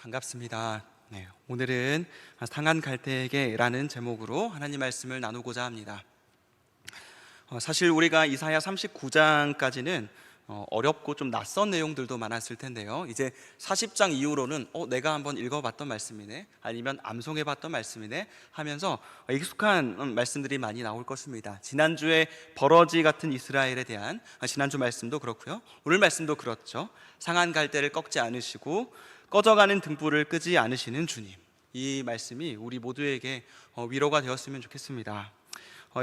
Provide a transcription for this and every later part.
반갑습니다. 오늘은 상한 갈대에게라는 제목으로 하나님 말씀을 나누고자 합니다. 사실 우리가 이사야 39장까지는 어렵고 좀 낯선 내용들도 많았을 텐데요. 이제 40장 이후로는 내가 한번 읽어봤던 말씀이네, 아니면 암송해봤던 말씀이네 하면서 익숙한 말씀들이 많이 나올 것입니다. 지난주에 버러지 같은 이스라엘에 대한 지난주 말씀도 그렇고요, 오늘 말씀도 그렇죠. 상한 갈대를 꺾지 않으시고 꺼져가는 등불을 끄지 않으시는 주님, 이 말씀이 우리 모두에게 위로가 되었으면 좋겠습니다.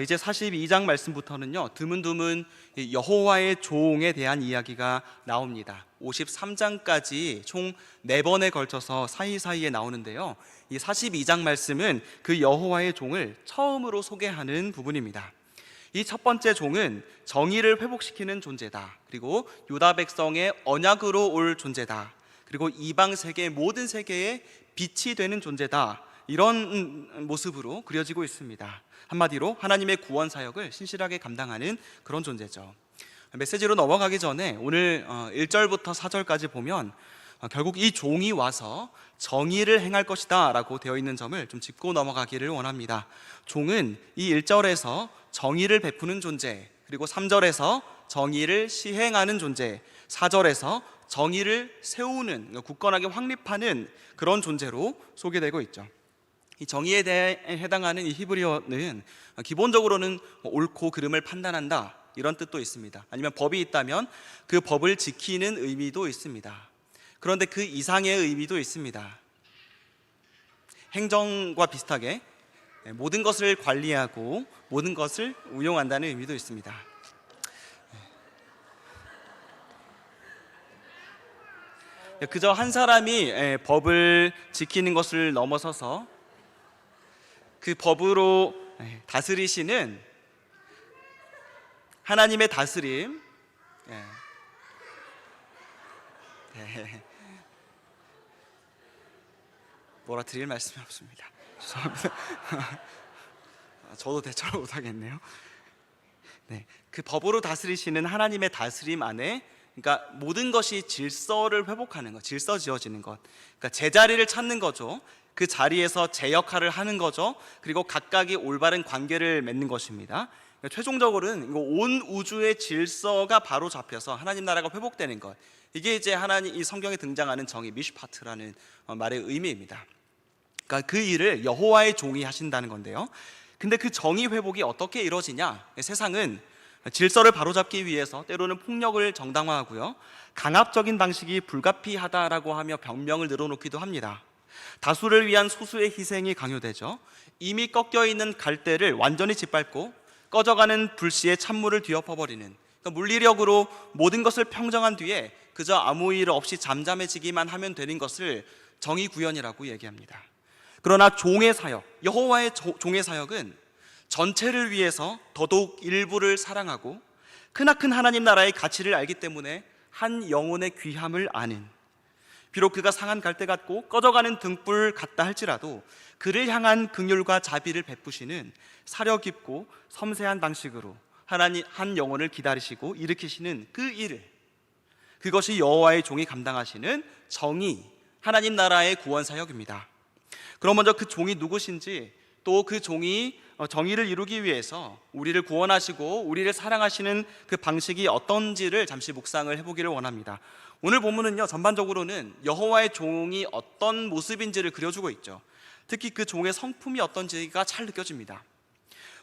이제 42장 말씀부터는요, 드문드문 여호와의 종에 대한 이야기가 나옵니다. 53장까지 총 4번에 걸쳐서 사이사이에 나오는데요, 이 42장 말씀은 그 여호와의 종을 처음으로 소개하는 부분입니다. 이 첫 번째 종은 정의를 회복시키는 존재다, 그리고 유다 백성의 언약으로 올 존재다, 그리고 이방 세계 모든 세계의 빛이 되는 존재다, 이런 모습으로 그려지고 있습니다. 한마디로 하나님의 구원 사역을 신실하게 감당하는 그런 존재죠. 메시지로 넘어가기 전에 오늘 1절부터 4절까지 보면 결국 이 종이 와서 정의를 행할 것이다 라고 되어 있는 점을 좀 짚고 넘어가기를 원합니다. 종은 이 1절에서 정의를 베푸는 존재, 그리고 3절에서 정의를 시행하는 존재, 4절에서 정의를 세우는, 굳건하게 확립하는 그런 존재로 소개되고 있죠. 이 정의에 대해 해당하는 이 히브리어는 기본적으로는 옳고 그름을 판단한다, 이런 뜻도 있습니다. 아니면 법이 있다면 그 법을 지키는 의미도 있습니다. 그런데 그 이상의 의미도 있습니다. 행정과 비슷하게 모든 것을 관리하고 모든 것을 운용한다는 의미도 있습니다. 그저 한 사람이 법을 지키는 것을 넘어서서 그 법으로 다스리시는 하나님의 다스림, 뭐라 드릴 말씀이 없습니다. 죄송합니다. 저도 대처를 못하겠네요. 그 법으로 다스리시는 하나님의 다스림 안에, 그러니까 모든 것이 질서를 회복하는 것, 질서 지어지는 것, 그러니까 제자리를 찾는 거죠. 그 자리에서 제 역할을 하는 거죠. 그리고 각각이 올바른 관계를 맺는 것입니다. 그러니까 최종적으로는 온 우주의 질서가 바로 잡혀서 하나님 나라가 회복되는 것, 이게 이제 하나님 이 성경에 등장하는 정의, 미슈파트라는 말의 의미입니다. 그러니까 그 일을 여호와의 종이 하신다는 건데요. 근데 그 정의 회복이 어떻게 이루어지냐? 세상은 질서를 바로잡기 위해서 때로는 폭력을 정당화하고요, 강압적인 방식이 불가피하다라고 하며 병명을 늘어놓기도 합니다. 다수를 위한 소수의 희생이 강요되죠. 이미 꺾여 있는 갈대를 완전히 짓밟고 꺼져가는 불씨에 찬물을 뒤엎어버리는, 그러니까 물리력으로 모든 것을 평정한 뒤에 그저 아무 일 없이 잠잠해지기만 하면 되는 것을 정의구현이라고 얘기합니다. 그러나 종의 사역, 여호와의 종의 사역은 전체를 위해서 더더욱 일부를 사랑하고 크나큰 하나님 나라의 가치를 알기 때문에 한 영혼의 귀함을 아는, 비록 그가 상한 갈대 같고 꺼져가는 등불 같다 할지라도 그를 향한 긍휼과 자비를 베푸시는 사려 깊고 섬세한 방식으로 하나님 한 영혼을 기다리시고 일으키시는 그 일을, 그것이 여호와의 종이 감당하시는 정의, 하나님 나라의 구원 사역입니다. 그럼 먼저 그 종이 누구신지, 또 그 종이 정의를 이루기 위해서 우리를 구원하시고 우리를 사랑하시는 그 방식이 어떤지를 잠시 묵상을 해보기를 원합니다. 오늘 본문은요, 전반적으로는 여호와의 종이 어떤 모습인지를 그려주고 있죠. 특히 그 종의 성품이 어떤지가 잘 느껴집니다.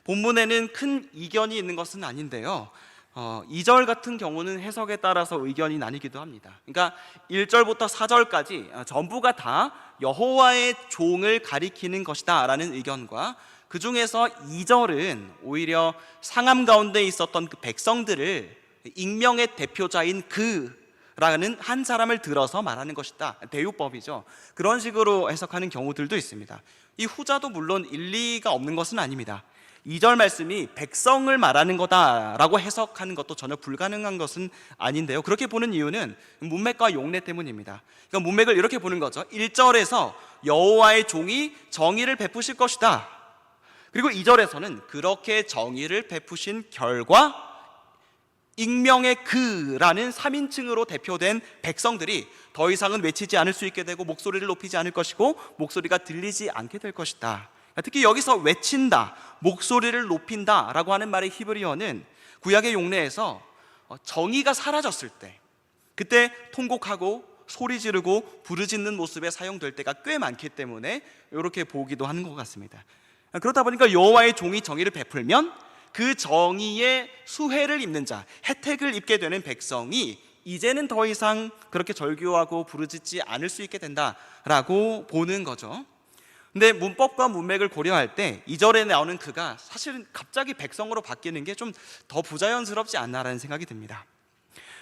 본문에는 큰 이견이 있는 것은 아닌데요, 2절 같은 경우는 해석에 따라서 의견이 나뉘기도 합니다. 그러니까 1절부터 4절까지 전부가 다 여호와의 종을 가리키는 것이다 라는 의견과, 그 중에서 2절은 오히려 상함 가운데 있었던 그 백성들을 익명의 대표자인 그라는 한 사람을 들어서 말하는 것이다, 대유법이죠. 그런 식으로 해석하는 경우들도 있습니다. 이 후자도 물론 일리가 없는 것은 아닙니다. 2절 말씀이 백성을 말하는 거다라고 해석하는 것도 전혀 불가능한 것은 아닌데요, 그렇게 보는 이유는 문맥과 용례 때문입니다. 그러니까 문맥을 이렇게 보는 거죠. 1절에서 여호와의 종이 정의를 베푸실 것이다, 그리고 2절에서는 그렇게 정의를 베푸신 결과 익명의 그라는 3인칭으로 대표된 백성들이 더 이상은 외치지 않을 수 있게 되고 목소리를 높이지 않을 것이고 목소리가 들리지 않게 될 것이다. 특히 여기서 외친다, 목소리를 높인다 라고 하는 말의 히브리어는 구약의 용례에서 정의가 사라졌을 때, 그때 통곡하고 소리 지르고 부르짖는 모습에 사용될 때가 꽤 많기 때문에 이렇게 보기도 하는 것 같습니다. 그렇다 보니까 여호와의 종이 정의를 베풀면 그 정의의 수혜를 입는 자, 혜택을 입게 되는 백성이 이제는 더 이상 그렇게 절규하고 부르짖지 않을 수 있게 된다라고 보는 거죠. 근데 문법과 문맥을 고려할 때 2절에 나오는 그가 사실은 갑자기 백성으로 바뀌는 게 좀 더 부자연스럽지 않나라는 생각이 듭니다.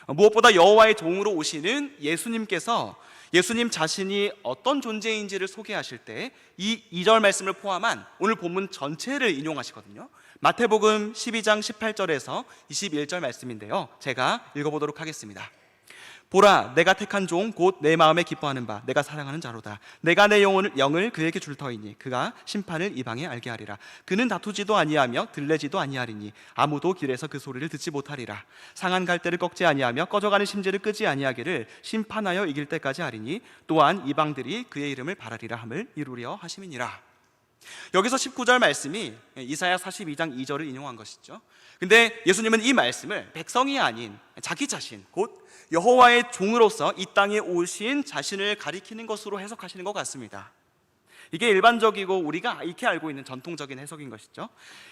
무엇보다 여호와의 종으로 오시는 예수님께서 예수님 자신이 어떤 존재인지를 소개하실 때 이 2절 말씀을 포함한 오늘 본문 전체를 인용하시거든요. 마태복음 12장 18절에서 21절 말씀인데요, 제가 읽어보도록 하겠습니다. 보라, 내가 택한 종 곧 내 마음에 기뻐하는 바 내가 사랑하는 자로다. 내가 내 영을 그에게 줄 터이니 그가 심판을 이방에 알게 하리라. 그는 다투지도 아니하며 들레지도 아니하리니 아무도 길에서 그 소리를 듣지 못하리라. 상한 갈대를 꺾지 아니하며 꺼져가는 심지를 끄지 아니하기를 심판하여 이길 때까지 하리니 또한 이방들이 그의 이름을 바라리라 함을 이루려 하심이니라. 여기서 19절 말씀이 이사야 42장 2절을 인용한 것이죠. 근데 예수님은 이 말씀을 백성이 아닌 자기 자신, 곧 여호와의 종으로서 이 땅에 오신 자신을 가리키는 것으로 해석하시는 것 같습니다. 이게 일반적이고 우리가 익히 알고 있는 전통적인 해석인 것이죠.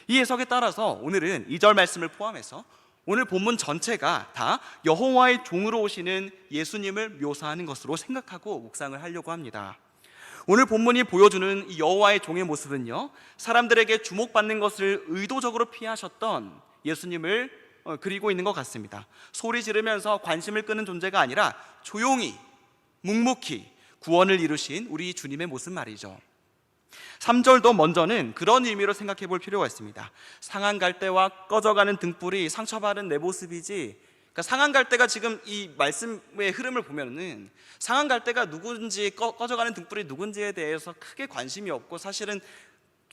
이 해석에 따라서 오늘은 2절 말씀을 포함해서 오늘 본문 전체가 다 여호와의 종으로 오시는 예수님을 묘사하는 것으로 생각하고 묵상을 하려고 합니다. 오늘 본문이 보여주는 이 여호와의 종의 모습은요, 사람들에게 주목받는 것을 의도적으로 피하셨던 예수님을 그리고 있는 것 같습니다. 소리 지르면서 관심을 끄는 존재가 아니라 조용히 묵묵히 구원을 이루신 우리 주님의 모습 말이죠. 3절도 먼저는 그런 의미로 생각해 볼 필요가 있습니다. 상한 갈대와 꺼져가는 등불이 상처받은 내 모습이지, 그러니까 상한 갈대가 지금 이 말씀의 흐름을 보면은 상한 갈대가 누군지, 꺼져가는 등불이 누군지에 대해서 크게 관심이 없고 사실은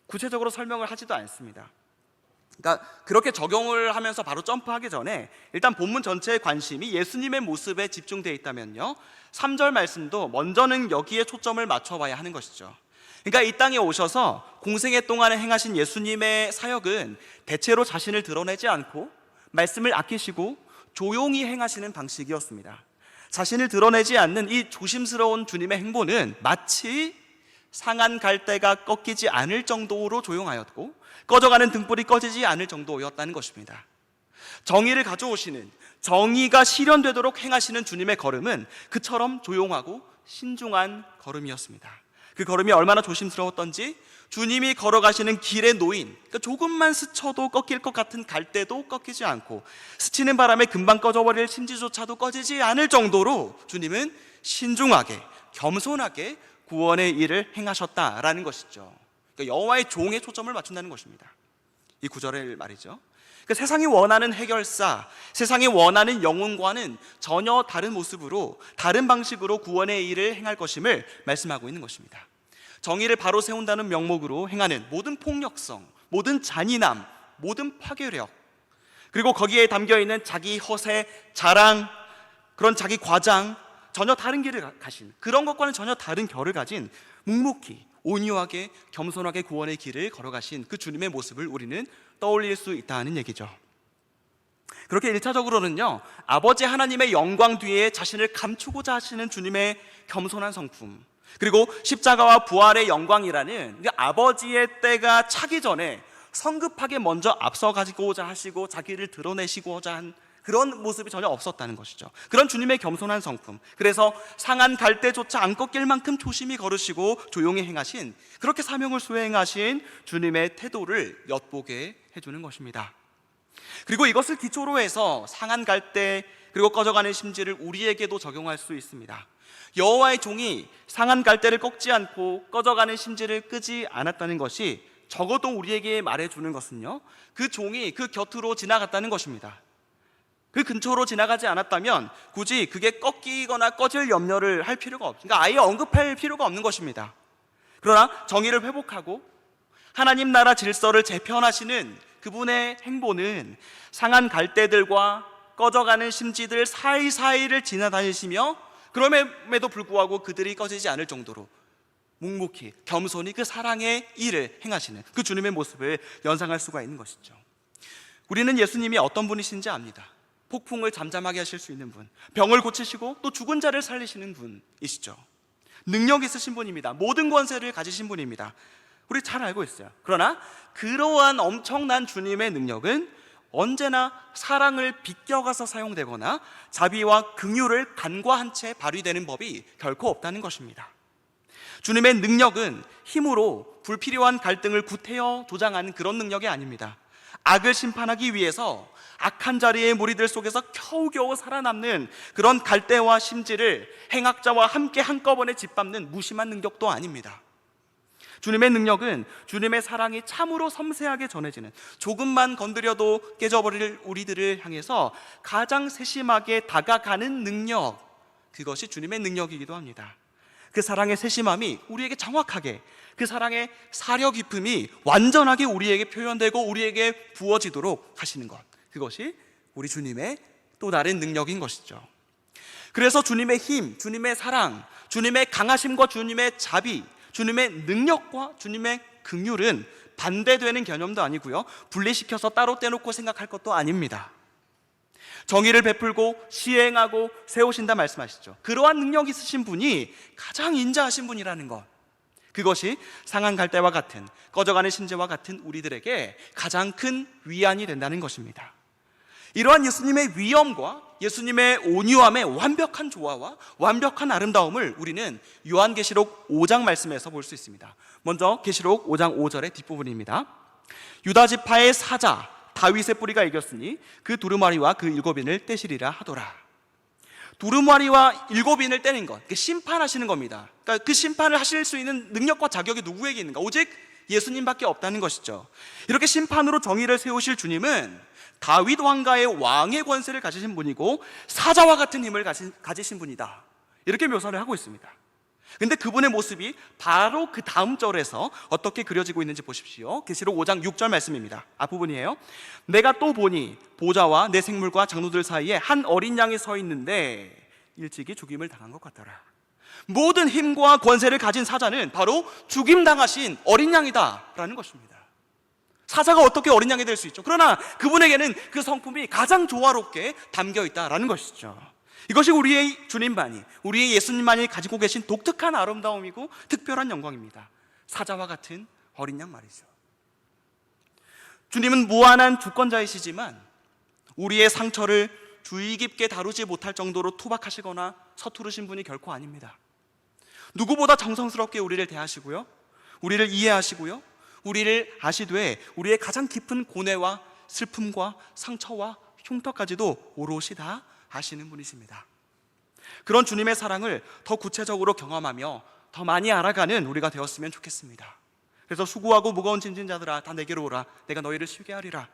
구체적으로 설명을 하지도 않습니다. 그러니까 그렇게 적용을 하면서 바로 점프하기 전에 일단 본문 전체의 관심이 예수님의 모습에 집중되어 있다면요, 3절 말씀도 먼저는 여기에 초점을 맞춰봐야 하는 것이죠. 그러니까 이 땅에 오셔서 공생애 동안에 행하신 예수님의 사역은 대체로 자신을 드러내지 않고 말씀을 아끼시고 조용히 행하시는 방식이었습니다. 자신을 드러내지 않는 이 조심스러운 주님의 행보는 마치 상한 갈대가 꺾이지 않을 정도로 조용하였고 꺼져가는 등불이 꺼지지 않을 정도였다는 것입니다. 정의를 가져오시는, 정의가 실현되도록 행하시는 주님의 걸음은 그처럼 조용하고 신중한 걸음이었습니다. 그 걸음이 얼마나 조심스러웠던지 주님이 걸어가시는 길에 놓인, 그러니까 조금만 스쳐도 꺾일 것 같은 갈대도 꺾이지 않고 스치는 바람에 금방 꺼져버릴 심지조차도 꺼지지 않을 정도로 주님은 신중하게 겸손하게 구원의 일을 행하셨다라는 것이죠. 그러니까 여호와의 종에 초점을 맞춘다는 것입니다. 이 구절의 말이죠. 그러니까 세상이 원하는 해결사, 세상이 원하는 영혼과는 전혀 다른 모습으로, 다른 방식으로 구원의 일을 행할 것임을 말씀하고 있는 것입니다. 정의를 바로 세운다는 명목으로 행하는 모든 폭력성, 모든 잔인함, 모든 파괴력, 그리고 거기에 담겨있는 자기 허세, 자랑, 그런 자기 과장, 전혀 다른 길을 가신, 그런 것과는 전혀 다른 결을 가진 묵묵히 온유하게 겸손하게 구원의 길을 걸어가신 그 주님의 모습을 우리는 떠올릴 수 있다는 얘기죠. 그렇게 1차적으로는요, 아버지 하나님의 영광 뒤에 자신을 감추고자 하시는 주님의 겸손한 성품, 그리고 십자가와 부활의 영광이라는 아버지의 때가 차기 전에 성급하게 먼저 앞서가고자 하시고 자기를 드러내시고자 한 그런 모습이 전혀 없었다는 것이죠. 그런 주님의 겸손한 성품, 그래서 상한 갈대조차 안 꺾일 만큼 조심히 걸으시고 조용히 행하신, 그렇게 사명을 수행하신 주님의 태도를 엿보게 해주는 것입니다. 그리고 이것을 기초로 해서 상한 갈대 그리고 꺼져가는 심지를 우리에게도 적용할 수 있습니다. 여호와의 종이 상한 갈대를 꺾지 않고 꺼져가는 심지를 끄지 않았다는 것이 적어도 우리에게 말해주는 것은요, 그 종이 그 곁으로 지나갔다는 것입니다. 그 근처로 지나가지 않았다면 굳이 그게 꺾이거나 꺼질 염려를 할 필요가 없습니다. 그러니까 아예 언급할 필요가 없는 것입니다. 그러나 정의를 회복하고 하나님 나라 질서를 재편하시는 그분의 행보는 상한 갈대들과 꺼져가는 심지들 사이사이를 지나다니시며 그럼에도 불구하고 그들이 꺼지지 않을 정도로 묵묵히 겸손히 그 사랑의 일을 행하시는 그 주님의 모습을 연상할 수가 있는 것이죠. 우리는 예수님이 어떤 분이신지 압니다. 폭풍을 잠잠하게 하실 수 있는 분, 병을 고치시고 또 죽은 자를 살리시는 분이시죠. 능력 있으신 분입니다. 모든 권세를 가지신 분입니다. 우리 잘 알고 있어요. 그러나 그러한 엄청난 주님의 능력은 언제나 사랑을 비껴가서 사용되거나 자비와 긍휼을 간과한 채 발휘되는 법이 결코 없다는 것입니다. 주님의 능력은 힘으로 불필요한 갈등을 구태여 조장하는 그런 능력이 아닙니다. 악을 심판하기 위해서 악한 자리의 무리들 속에서 겨우겨우 살아남는 그런 갈대와 심지를 행악자와 함께 한꺼번에 짓밟는 무심한 능력도 아닙니다. 주님의 능력은 주님의 사랑이 참으로 섬세하게 전해지는, 조금만 건드려도 깨져버릴 우리들을 향해서 가장 세심하게 다가가는 능력, 그것이 주님의 능력이기도 합니다. 그 사랑의 세심함이 우리에게 정확하게, 그 사랑의 사려 깊음이 완전하게 우리에게 표현되고 우리에게 부어지도록 하시는 것, 그것이 우리 주님의 또 다른 능력인 것이죠. 그래서 주님의 힘, 주님의 사랑, 주님의 강하심과 주님의 자비, 주님의 능력과 주님의 긍휼은 반대되는 개념도 아니고요, 분리시켜서 따로 떼놓고 생각할 것도 아닙니다. 정의를 베풀고 시행하고 세우신다 말씀하시죠. 그러한 능력 있으신 분이 가장 인자하신 분이라는 것, 그것이 상한 갈대와 같은, 꺼져가는 심지와 같은 우리들에게 가장 큰 위안이 된다는 것입니다. 이러한 예수님의 위엄과 예수님의 온유함의 완벽한 조화와 완벽한 아름다움을 우리는 요한계시록 5장 말씀에서 볼 수 있습니다. 먼저 계시록 5장 5절의 뒷부분입니다. 유다 지파의 사자 다윗의 뿌리가 이겼으니 그 두루마리와 그 일곱인을 떼시리라 하더라. 두루마리와 일곱인을 떼는 것, 심판하시는 겁니다. 그러니까 그 심판을 하실 수 있는 능력과 자격이 누구에게 있는가? 오직 예수님밖에 없다는 것이죠. 이렇게 심판으로 정의를 세우실 주님은 다윗 왕가의 왕의 권세를 가지신 분이고 사자와 같은 힘을 가지신 분이다, 이렇게 묘사를 하고 있습니다. 근데 그분의 모습이 바로 그 다음 절에서 어떻게 그려지고 있는지 보십시오. 계시록 5장 6절 말씀입니다. 앞부분이에요. 내가 또 보니 보좌와 내 생물과 장로들 사이에 한 어린 양이 서 있는데 일찍이 죽임을 당한 것 같더라. 모든 힘과 권세를 가진 사자는 바로 죽임당하신 어린 양이다 라는 것입니다. 사자가 어떻게 어린 양이 될 수 있죠? 그러나 그분에게는 그 성품이 가장 조화롭게 담겨 있다라는 것이죠. 이것이 우리의 주님만이, 우리의 예수님만이 가지고 계신 독특한 아름다움이고 특별한 영광입니다. 사자와 같은 어린 양 말이죠. 주님은 무한한 주권자이시지만 우리의 상처를 주의 깊게 다루지 못할 정도로 투박하시거나 서투르신 분이 결코 아닙니다. 누구보다 정성스럽게 우리를 대하시고요, 우리를 이해하시고요, 우리를 아시되 우리의 가장 깊은 고뇌와 슬픔과 상처와 흉터까지도 오롯이 다 아시는 분이십니다. 그런 주님의 사랑을 더 구체적으로 경험하며 더 많이 알아가는 우리가 되었으면 좋겠습니다. 그래서 수고하고 무거운 짐진 자들아 다 내게로 오라, 내가 너희를 쉬게 하리라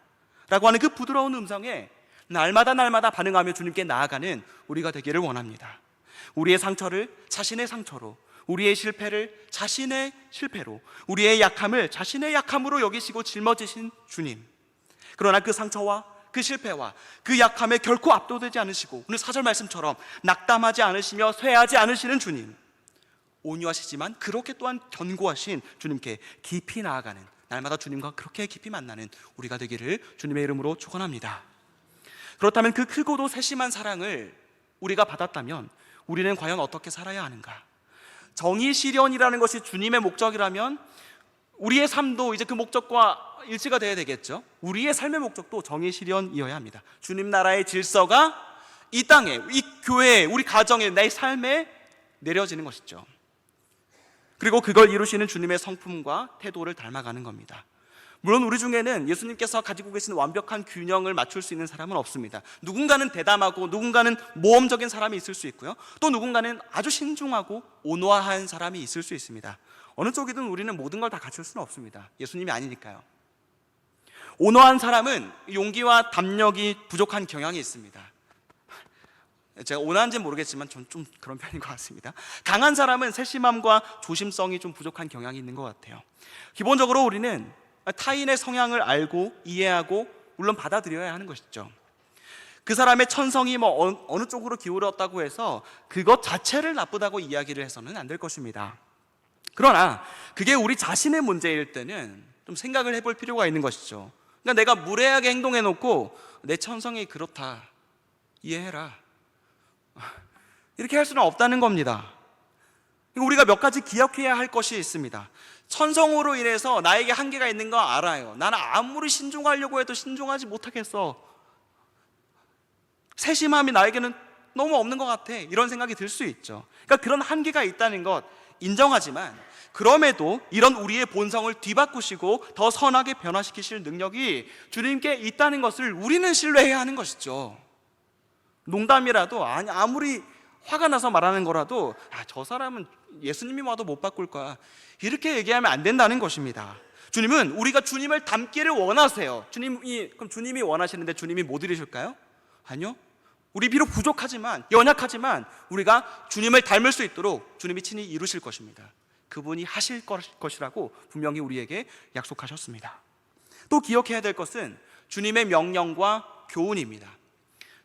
라고 하는 그 부드러운 음성에 날마다 반응하며 주님께 나아가는 우리가 되기를 원합니다. 우리의 상처를 자신의 상처로, 우리의 실패를 자신의 실패로, 우리의 약함을 자신의 약함으로 여기시고 짊어지신 주님, 그러나 그 상처와 그 실패와 그 약함에 결코 압도되지 않으시고 오늘 4절 말씀처럼 낙담하지 않으시며 쇠하지 않으시는 주님, 온유하시지만 그렇게 또한 견고하신 주님께 깊이 나아가는, 날마다 주님과 그렇게 깊이 만나는 우리가 되기를 주님의 이름으로 축원합니다. 그렇다면 그 크고도 세심한 사랑을 우리가 받았다면 우리는 과연 어떻게 살아야 하는가? 정의 실현이라는 것이 주님의 목적이라면 우리의 삶도 이제 그 목적과 일치가 되어야 되겠죠. 우리의 삶의 목적도 정의 실현이어야 합니다. 주님 나라의 질서가 이 땅에, 이 교회에, 우리 가정에, 내 삶에 내려지는 것이죠. 그리고 그걸 이루시는 주님의 성품과 태도를 닮아가는 겁니다. 물론 우리 중에는 예수님께서 가지고 계신 완벽한 균형을 맞출 수 있는 사람은 없습니다. 누군가는 대담하고 누군가는 모험적인 사람이 있을 수 있고요, 또 누군가는 아주 신중하고 온화한 사람이 있을 수 있습니다. 어느 쪽이든 우리는 모든 걸 다 갖출 수는 없습니다. 예수님이 아니니까요. 온화한 사람은 용기와 담력이 부족한 경향이 있습니다. 제가 온화한지는 모르겠지만 전 좀 그런 편인 것 같습니다. 강한 사람은 세심함과 조심성이 좀 부족한 경향이 있는 것 같아요. 기본적으로 우리는 타인의 성향을 알고 이해하고 물론 받아들여야 하는 것이죠. 그 사람의 천성이 어느 쪽으로 기울었다고 해서 그것 자체를 나쁘다고 이야기를 해서는 안 될 것입니다. 그러나 그게 우리 자신의 문제일 때는 좀 생각을 해볼 필요가 있는 것이죠. 그러니까 내가 무례하게 행동해 놓고 내 천성이 그렇다, 이해해라, 이렇게 할 수는 없다는 겁니다. 우리가 몇 가지 기억해야 할 것이 있습니다. 천성으로 인해서 나에게 한계가 있는 거 알아요. 나는 아무리 신중하려고 해도 신중하지 못하겠어. 세심함이 나에게는 너무 없는 것 같아. 이런 생각이 들 수 있죠. 그러니까 그런 한계가 있다는 것 인정하지만, 그럼에도 이런 우리의 본성을 뒤바꾸시고 더 선하게 변화시키실 능력이 주님께 있다는 것을 우리는 신뢰해야 하는 것이죠. 농담이라도, 아무리 화가 나서 말하는 거라도 저 사람은 예수님이 와도 못 바꿀 거야, 이렇게 얘기하면 안 된다는 것입니다. 주님은 우리가 주님을 닮기를 원하세요. 그럼 주님이 원하시는데 주님이 못 이루실까요? 아니요. 우리 비록 부족하지만, 연약하지만 우리가 주님을 닮을 수 있도록 주님이 친히 이루실 것입니다. 그분이 하실 것이라고 분명히 우리에게 약속하셨습니다. 또 기억해야 될 것은 주님의 명령과 교훈입니다.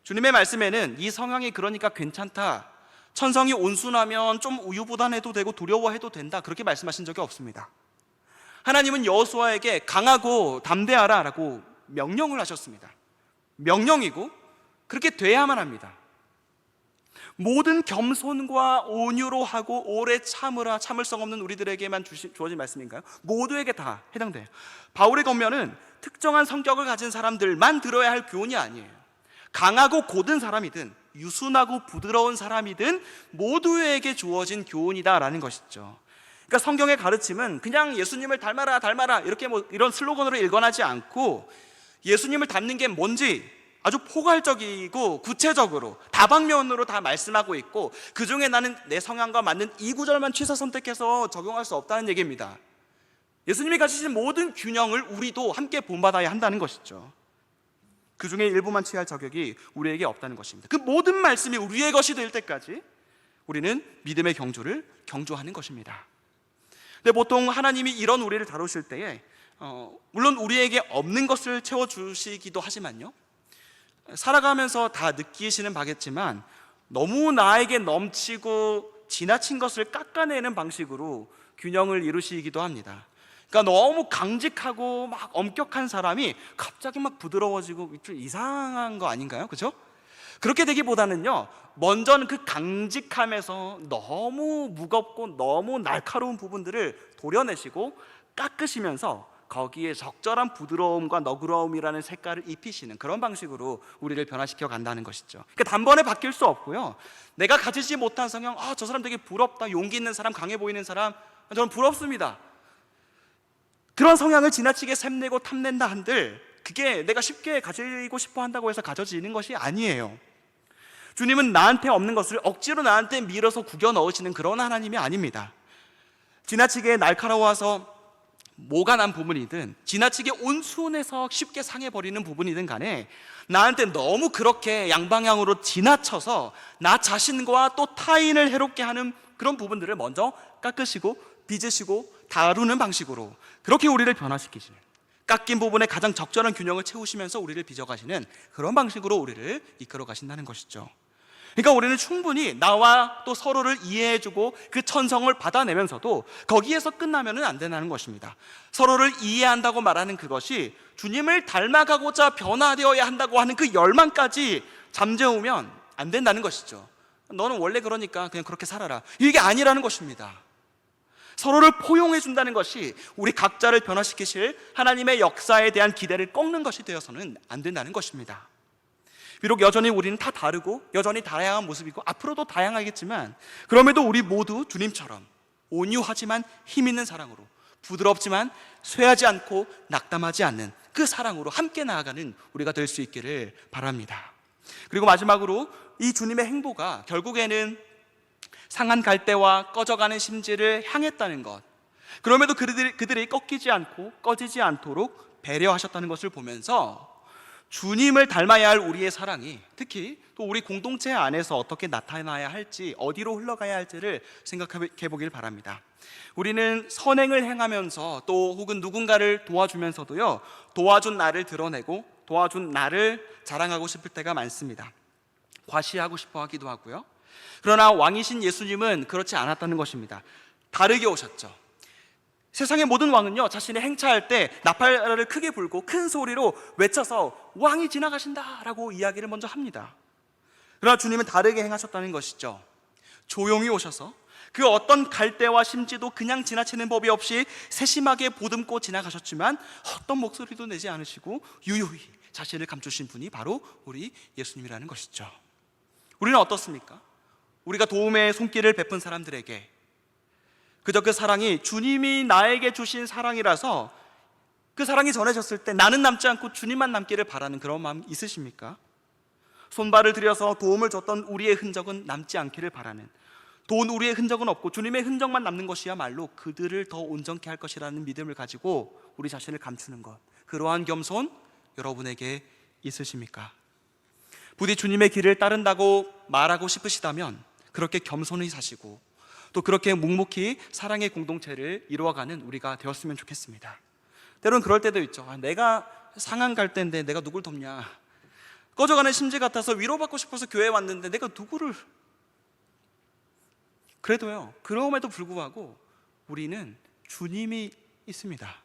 주님의 말씀에는 이 성향이 그러니까 괜찮다, 천성이 온순하면 좀 우유부단해도 되고 두려워해도 된다, 그렇게 말씀하신 적이 없습니다. 하나님은 여호수아에게 강하고 담대하라 라고 명령을 하셨습니다. 명령이고 그렇게 돼야만 합니다. 모든 겸손과 온유로 하고 오래 참으라, 참을성 없는 우리들에게만 주어진 말씀인가요? 모두에게 다 해당돼요. 바울의 권면은 특정한 성격을 가진 사람들만 들어야 할 교훈이 아니에요. 강하고 곧은 사람이든 유순하고 부드러운 사람이든 모두에게 주어진 교훈이다라는 것이죠. 그러니까 성경의 가르침은 그냥 예수님을 닮아라 닮아라 이렇게 이런 슬로건으로 일관하지 않고, 예수님을 닮는 게 뭔지 아주 포괄적이고 구체적으로 다방면으로 다 말씀하고 있고, 그 중에 나는 내 성향과 맞는 이 구절만 취사 선택해서 적용할 수 없다는 얘기입니다. 예수님이 가지신 모든 균형을 우리도 함께 본받아야 한다는 것이죠. 그 중에 일부만 취할 자격이 우리에게 없다는 것입니다. 그 모든 말씀이 우리의 것이 될 때까지 우리는 믿음의 경주를 경주하는 것입니다. 근데 보통 하나님이 이런 우리를 다루실 때에 물론 우리에게 없는 것을 채워주시기도 하지만요, 살아가면서 다 느끼시는 바겠지만 너무 나에게 넘치고 지나친 것을 깎아내는 방식으로 균형을 이루시기도 합니다. 그러니까 너무 강직하고 막 엄격한 사람이 갑자기 막 부드러워지고 좀 이상한 거 아닌가요? 그렇죠? 그렇게 되기보다는요, 먼저는 그 강직함에서 너무 무겁고 너무 날카로운 부분들을 도려내시고 깎으시면서 거기에 적절한 부드러움과 너그러움이라는 색깔을 입히시는 그런 방식으로 우리를 변화시켜 간다는 것이죠. 그러니까 단번에 바뀔 수 없고요, 내가 가지지 못한 성향, 저 사람 되게 부럽다, 용기 있는 사람, 강해 보이는 사람, 저는 부럽습니다, 그런 성향을 지나치게 샘내고 탐낸다 한들 그게 내가 쉽게 가지고 싶어 한다고 해서 가져지는 것이 아니에요. 주님은 나한테 없는 것을 억지로 나한테 밀어서 구겨 넣으시는 그런 하나님이 아닙니다. 지나치게 날카로워서 모가 난 부분이든 지나치게 온순해서 쉽게 상해버리는 부분이든 간에 나한테 너무 그렇게 양방향으로 지나쳐서 나 자신과 또 타인을 해롭게 하는 그런 부분들을 먼저 깎으시고 빚으시고 다루는 방식으로 그렇게 우리를 변화시키시는, 깎인 부분에 가장 적절한 균형을 채우시면서 우리를 빚어가시는 그런 방식으로 우리를 이끌어 가신다는 것이죠. 그러니까 우리는 충분히 나와 또 서로를 이해해주고 그 천성을 받아내면서도 거기에서 끝나면 안 된다는 것입니다. 서로를 이해한다고 말하는 그것이 주님을 닮아가고자 변화되어야 한다고 하는 그 열망까지 잠재우면 안 된다는 것이죠. 너는 원래 그러니까 그냥 그렇게 살아라, 이게 아니라는 것입니다. 서로를 포용해 준다는 것이 우리 각자를 변화시키실 하나님의 역사에 대한 기대를 꺾는 것이 되어서는 안 된다는 것입니다. 비록 여전히 우리는 다 다르고 여전히 다양한 모습이고 앞으로도 다양하겠지만, 그럼에도 우리 모두 주님처럼 온유하지만 힘있는 사랑으로, 부드럽지만 쇠하지 않고 낙담하지 않는 그 사랑으로 함께 나아가는 우리가 될 수 있기를 바랍니다. 그리고 마지막으로 이 주님의 행보가 결국에는 상한 갈대와 꺼져가는 심지를 향했다는 것, 그럼에도 그들이 꺾이지 않고 꺼지지 않도록 배려하셨다는 것을 보면서 주님을 닮아야 할 우리의 사랑이 특히 또 우리 공동체 안에서 어떻게 나타나야 할지, 어디로 흘러가야 할지를 생각해 보길 바랍니다. 우리는 선행을 행하면서 또 혹은 누군가를 도와주면서도요, 도와준 나를 드러내고 도와준 나를 자랑하고 싶을 때가 많습니다. 과시하고 싶어 하기도 하고요. 그러나 왕이신 예수님은 그렇지 않았다는 것입니다. 다르게 오셨죠. 세상의 모든 왕은요, 자신의 행차할 때 나팔을 크게 불고 큰 소리로 외쳐서 왕이 지나가신다라고 이야기를 먼저 합니다. 그러나 주님은 다르게 행하셨다는 것이죠. 조용히 오셔서 그 어떤 갈대와 심지도 그냥 지나치는 법이 없이 세심하게 보듬고 지나가셨지만 어떤 목소리도 내지 않으시고 유유히 자신을 감추신 분이 바로 우리 예수님이라는 것이죠. 우리는 어떻습니까? 우리가 도움의 손길을 베푼 사람들에게 그저 그 사랑이 주님이 나에게 주신 사랑이라서 그 사랑이 전해졌을 때 나는 남지 않고 주님만 남기를 바라는 그런 마음 있으십니까? 손발을 들여서 도움을 줬던 우리의 흔적은 남지 않기를 바라는, 돈 우리의 흔적은 없고 주님의 흔적만 남는 것이야말로 그들을 더 온전케 할 것이라는 믿음을 가지고 우리 자신을 감추는 것, 그러한 겸손 여러분에게 있으십니까? 부디 주님의 길을 따른다고 말하고 싶으시다면 그렇게 겸손히 사시고 또 그렇게 묵묵히 사랑의 공동체를 이루어가는 우리가 되었으면 좋겠습니다. 때로는 그럴 때도 있죠. 내가 상한 갈 때인데 내가 누굴 돕냐, 꺼져가는 심지 같아서 위로받고 싶어서 교회에 왔는데 내가 누구를. 그래도요, 그럼에도 불구하고 우리는 주님이 있습니다.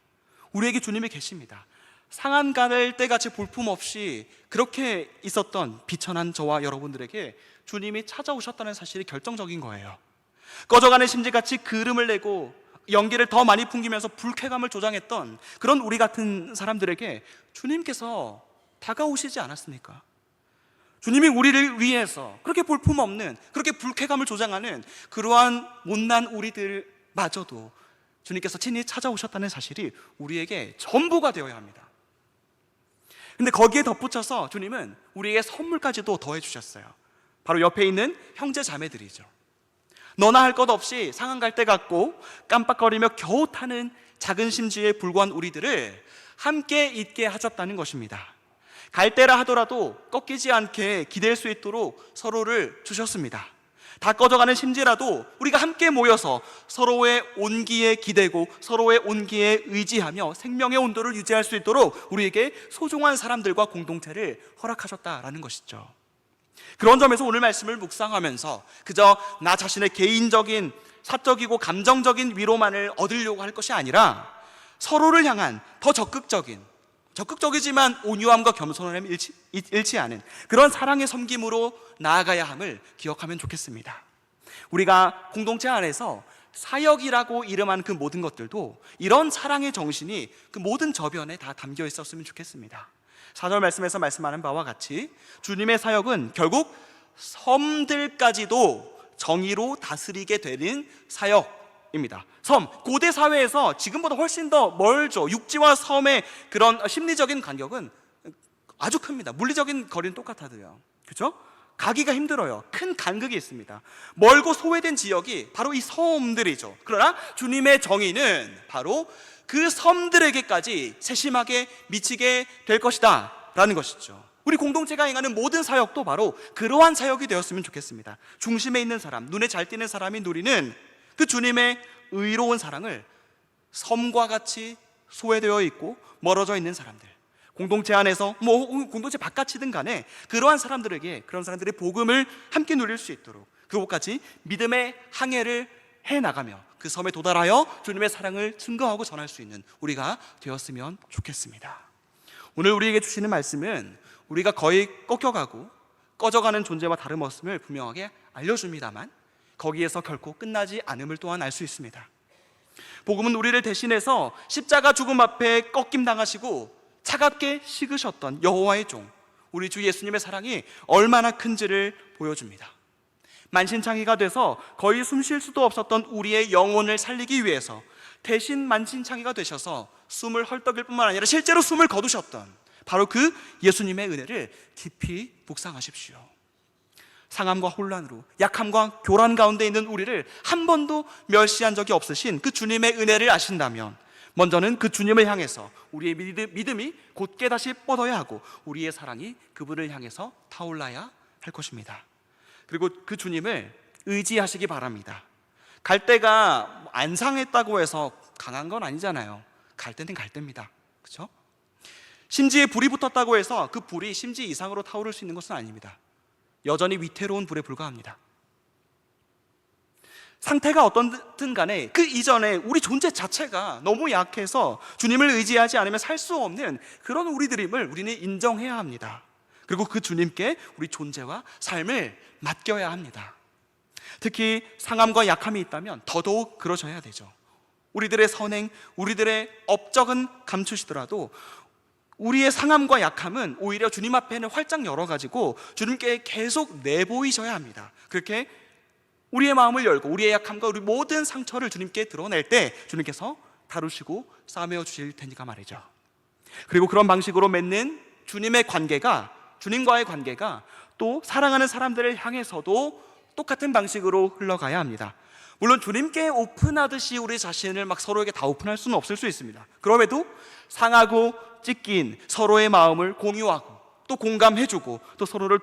우리에게 주님이 계십니다. 상한 갈 때 같이 볼품없이 그렇게 있었던 비천한 저와 여러분들에게 주님이 찾아오셨다는 사실이 결정적인 거예요. 꺼져가는 심지같이 그름을 내고 연기를 더 많이 풍기면서 불쾌감을 조장했던 그런 우리 같은 사람들에게 주님께서 다가오시지 않았습니까? 주님이 우리를 위해서 그렇게 볼품없는, 그렇게 불쾌감을 조장하는 그러한 못난 우리들마저도 주님께서 친히 찾아오셨다는 사실이 우리에게 전부가 되어야 합니다. 근데 거기에 덧붙여서 주님은 우리에게 선물까지도 더해 주셨어요. 바로 옆에 있는 형제 자매들이죠. 너나 할 것 없이 상한 갈 때 같고 깜빡거리며 겨우 타는 작은 심지에 불과한 우리들을 함께 있게 하셨다는 것입니다. 갈 때라 하더라도 꺾이지 않게 기댈 수 있도록 서로를 주셨습니다. 다 꺼져가는 심지라도 우리가 함께 모여서 서로의 온기에 기대고 서로의 온기에 의지하며 생명의 온도를 유지할 수 있도록 우리에게 소중한 사람들과 공동체를 허락하셨다라는 것이죠. 그런 점에서 오늘 말씀을 묵상하면서 그저 나 자신의 개인적인 사적이고 감정적인 위로만을 얻으려고 할 것이 아니라 서로를 향한 더 적극적이지만 온유함과 겸손함을 잃지 않은 그런 사랑의 섬김으로 나아가야 함을 기억하면 좋겠습니다. 우리가 공동체 안에서 사역이라고 이름한 그 모든 것들도 이런 사랑의 정신이 그 모든 저변에 다 담겨 있었으면 좋겠습니다. 4절 말씀에서 말씀하는 바와 같이 주님의 사역은 결국 섬들까지도 정의로 다스리게 되는 사역입니다. 섬, 고대 사회에서 지금보다 훨씬 더 멀죠. 육지와 섬의 그런 심리적인 간격은 아주 큽니다. 물리적인 거리는 똑같아도요. 그렇죠? 가기가 힘들어요. 큰 간극이 있습니다. 멀고 소외된 지역이 바로 이 섬들이죠. 그러나 주님의 정의는 바로 그 섬들에게까지 세심하게 미치게 될 것이다 라는 것이죠. 우리 공동체가 행하는 모든 사역도 바로 그러한 사역이 되었으면 좋겠습니다. 중심에 있는 사람, 눈에 잘 띄는 사람이 누리는 그 주님의 의로운 사랑을 섬과 같이 소외되어 있고 멀어져 있는 사람들, 공동체 안에서 공동체 바깥이든 간에 그러한 사람들에게, 그런 사람들의 복음을 함께 누릴 수 있도록 그곳까지 믿음의 항해를 해나가며 그 섬에 도달하여 주님의 사랑을 증거하고 전할 수 있는 우리가 되었으면 좋겠습니다. 오늘 우리에게 주시는 말씀은 우리가 거의 꺾여가고 꺼져가는 존재와 다름없음을 분명하게 알려줍니다만 거기에서 결코 끝나지 않음을 또한 알 수 있습니다. 복음은 우리를 대신해서 십자가 죽음 앞에 꺾임당하시고 차갑게 식으셨던 여호와의 종, 우리 주 예수님의 사랑이 얼마나 큰지를 보여줍니다. 만신창이가 돼서 거의 숨 쉴 수도 없었던 우리의 영혼을 살리기 위해서 대신 만신창이가 되셔서 숨을 헐떡일 뿐만 아니라 실제로 숨을 거두셨던 바로 그 예수님의 은혜를 깊이 묵상하십시오. 상함과 혼란으로 약함과 교란 가운데 있는 우리를 한 번도 멸시한 적이 없으신 그 주님의 은혜를 아신다면 먼저는 그 주님을 향해서 우리의 믿음이 곧게 다시 뻗어야 하고 우리의 사랑이 그분을 향해서 타올라야 할 것입니다. 그리고 그 주님을 의지하시기 바랍니다. 갈 때가 안 상했다고 해서 강한 건 아니잖아요. 갈 때는 갈 때입니다. 그렇죠? 심지에 불이 붙었다고 해서 그 불이 심지 이상으로 타오를 수 있는 것은 아닙니다. 여전히 위태로운 불에 불과합니다. 상태가 어떻든 간에 그 이전에 우리 존재 자체가 너무 약해서 주님을 의지하지 않으면 살 수 없는 그런 우리들임을 우리는 인정해야 합니다. 그리고 그 주님께 우리 존재와 삶을 맡겨야 합니다. 특히 상함과 약함이 있다면 더더욱 그러셔야 되죠. 우리들의 선행, 우리들의 업적은 감추시더라도 우리의 상함과 약함은 오히려 주님 앞에는 활짝 열어가지고 주님께 계속 내보이셔야 합니다. 그렇게 우리의 마음을 열고 우리의 약함과 우리 모든 상처를 주님께 드러낼 때 주님께서 다루시고 싸매어 주실 테니까 말이죠. 그리고 그런 방식으로 맺는 주님의 관계가, 주님과의 관계가 또 사랑하는 사람들을 향해서도 똑같은 방식으로 흘러가야 합니다. 물론 주님께 오픈하듯이 우리 자신을 막 서로에게 다 오픈할 수는 없을 수 있습니다. 그럼에도 상하고 찢긴 서로의 마음을 공유하고 또 공감해주고 또 서로를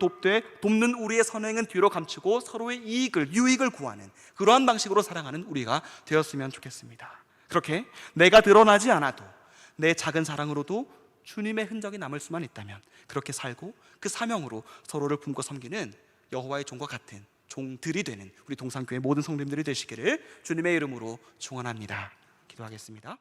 돕는 우리의 선행은 뒤로 감추고 서로의 유익을 구하는 그러한 방식으로 사랑하는 우리가 되었으면 좋겠습니다. 그렇게 내가 드러나지 않아도 내 작은 사랑으로도 주님의 흔적이 남을 수만 있다면 그렇게 살고 그 사명으로 서로를 품고 섬기는 여호와의 종과 같은 종들이 되는 우리 동산교회 모든 성도님들이 되시기를 주님의 이름으로 축원합니다. 기도하겠습니다.